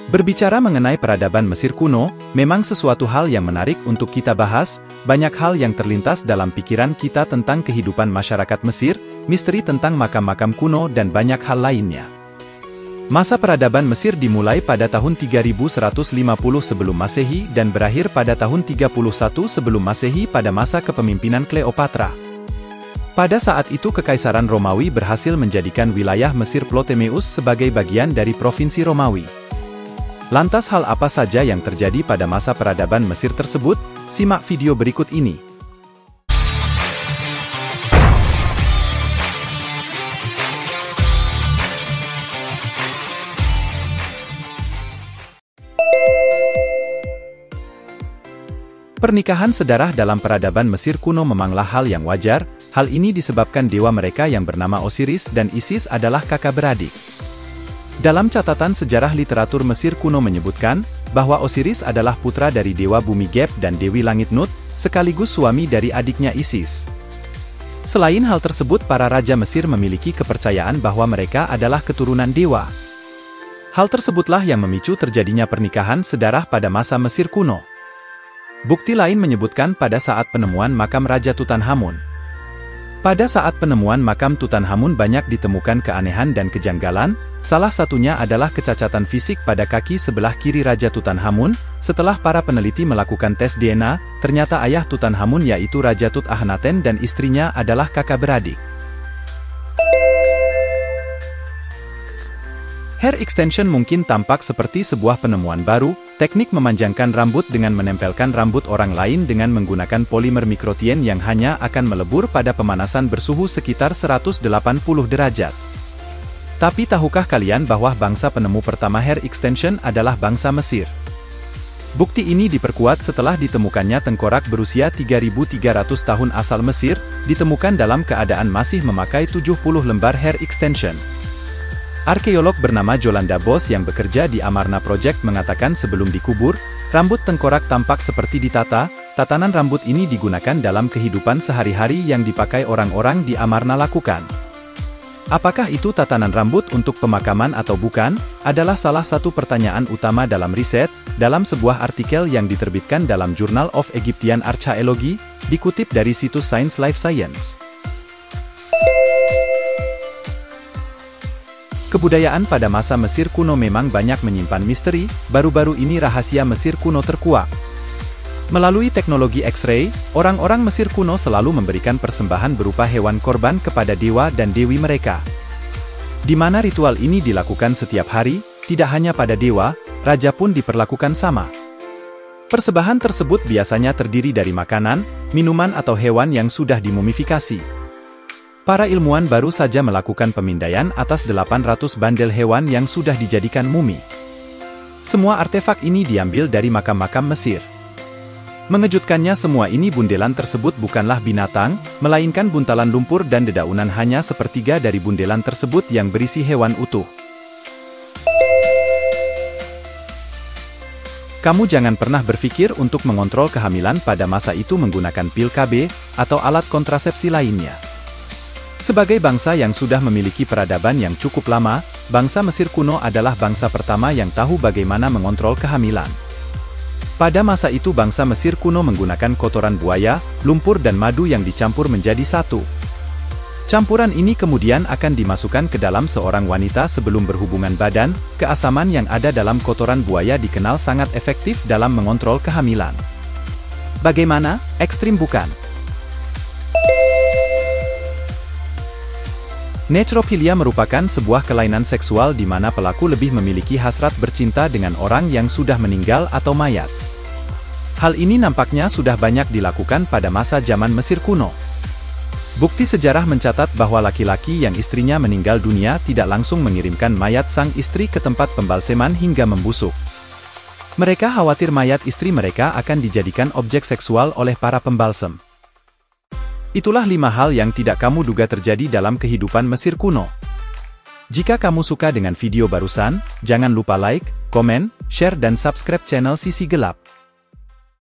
Berbicara mengenai peradaban Mesir kuno, memang sesuatu hal yang menarik untuk kita bahas. Banyak hal yang terlintas dalam pikiran kita tentang kehidupan masyarakat Mesir, misteri tentang makam-makam kuno dan banyak hal lainnya. Masa peradaban Mesir dimulai pada tahun 3150 sebelum Masehi dan berakhir pada tahun 31 sebelum Masehi pada masa kepemimpinan Kleopatra. Pada saat itu Kekaisaran Romawi berhasil menjadikan wilayah Mesir Ptolemeus sebagai bagian dari Provinsi Romawi. Lantas hal apa saja yang terjadi pada masa peradaban Mesir tersebut? Simak video berikut ini. Pernikahan sedarah dalam peradaban Mesir kuno memanglah hal yang wajar. Hal ini disebabkan dewa mereka yang bernama Osiris dan Isis adalah kakak beradik. Dalam catatan sejarah literatur Mesir kuno menyebutkan, bahwa Osiris adalah putra dari dewa bumi Geb dan dewi langit Nut, sekaligus suami dari adiknya Isis. Selain hal tersebut, para raja Mesir memiliki kepercayaan bahwa mereka adalah keturunan dewa. Hal tersebutlah yang memicu terjadinya pernikahan sedarah pada masa Mesir kuno. Bukti lain menyebutkan pada saat penemuan makam Raja Tutankhamun. Pada saat penemuan makam Tutankhamun banyak ditemukan keanehan dan kejanggalan, salah satunya adalah kecacatan fisik pada kaki sebelah kiri Raja Tutankhamun. Setelah para peneliti melakukan tes DNA, ternyata ayah Tutankhamun yaitu Raja Tut Akhenaten dan istrinya adalah kakak beradik. Hair extension mungkin tampak seperti sebuah penemuan baru. Teknik memanjangkan rambut dengan menempelkan rambut orang lain dengan menggunakan polimer mikrotien yang hanya akan melebur pada pemanasan bersuhu sekitar 180 derajat. Tapi tahukah kalian bahwa bangsa penemu pertama hair extension adalah bangsa Mesir? Bukti ini diperkuat setelah ditemukannya tengkorak berusia 3.300 tahun asal Mesir, ditemukan dalam keadaan masih memakai 70 lembar hair extension. Arkeolog bernama Jolanda Bos yang bekerja di Amarna Project mengatakan sebelum dikubur, rambut tengkorak tampak seperti ditata. Tatanan rambut ini digunakan dalam kehidupan sehari-hari yang dipakai orang-orang di Amarna lakukan. Apakah itu tatanan rambut untuk pemakaman atau bukan, adalah salah satu pertanyaan utama dalam riset. Dalam sebuah artikel yang diterbitkan dalam Journal of Egyptian Archaeology, dikutip dari situs Science Life Science. Kebudayaan pada masa Mesir kuno memang banyak menyimpan misteri. Baru-baru ini rahasia Mesir kuno terkuak. Melalui teknologi X-ray, orang-orang Mesir kuno selalu memberikan persembahan berupa hewan korban kepada dewa dan dewi mereka. Di mana ritual ini dilakukan setiap hari, tidak hanya pada dewa, raja pun diperlakukan sama. Persembahan tersebut biasanya terdiri dari makanan, minuman atau hewan yang sudah dimumifikasi. Para ilmuwan baru saja melakukan pemindaian atas 800 bandel hewan yang sudah dijadikan mumi. Semua artefak ini diambil dari makam-makam Mesir. Mengejutkannya semua ini bundelan tersebut bukanlah binatang, melainkan buntalan lumpur dan dedaunan hanya sepertiga dari bundelan tersebut yang berisi hewan utuh. Kamu jangan pernah berpikir untuk mengontrol kehamilan pada masa itu menggunakan pil KB atau alat kontrasepsi lainnya. Sebagai bangsa yang sudah memiliki peradaban yang cukup lama, bangsa Mesir kuno adalah bangsa pertama yang tahu bagaimana mengontrol kehamilan. Pada masa itu bangsa Mesir kuno menggunakan kotoran buaya, lumpur dan madu yang dicampur menjadi satu. Campuran ini kemudian akan dimasukkan ke dalam seorang wanita sebelum berhubungan badan. Keasaman yang ada dalam kotoran buaya dikenal sangat efektif dalam mengontrol kehamilan. Bagaimana? Ekstrim bukan? Necrophilia merupakan sebuah kelainan seksual di mana pelaku lebih memiliki hasrat bercinta dengan orang yang sudah meninggal atau mayat. Hal ini nampaknya sudah banyak dilakukan pada masa zaman Mesir kuno. Bukti sejarah mencatat bahwa laki-laki yang istrinya meninggal dunia tidak langsung mengirimkan mayat sang istri ke tempat pembalseman hingga membusuk. Mereka khawatir mayat istri mereka akan dijadikan objek seksual oleh para pembalsem. Itulah 5 hal yang tidak kamu duga terjadi dalam kehidupan Mesir kuno. Jika kamu suka dengan video barusan, jangan lupa like, komen, share dan subscribe channel Sisi Gelap.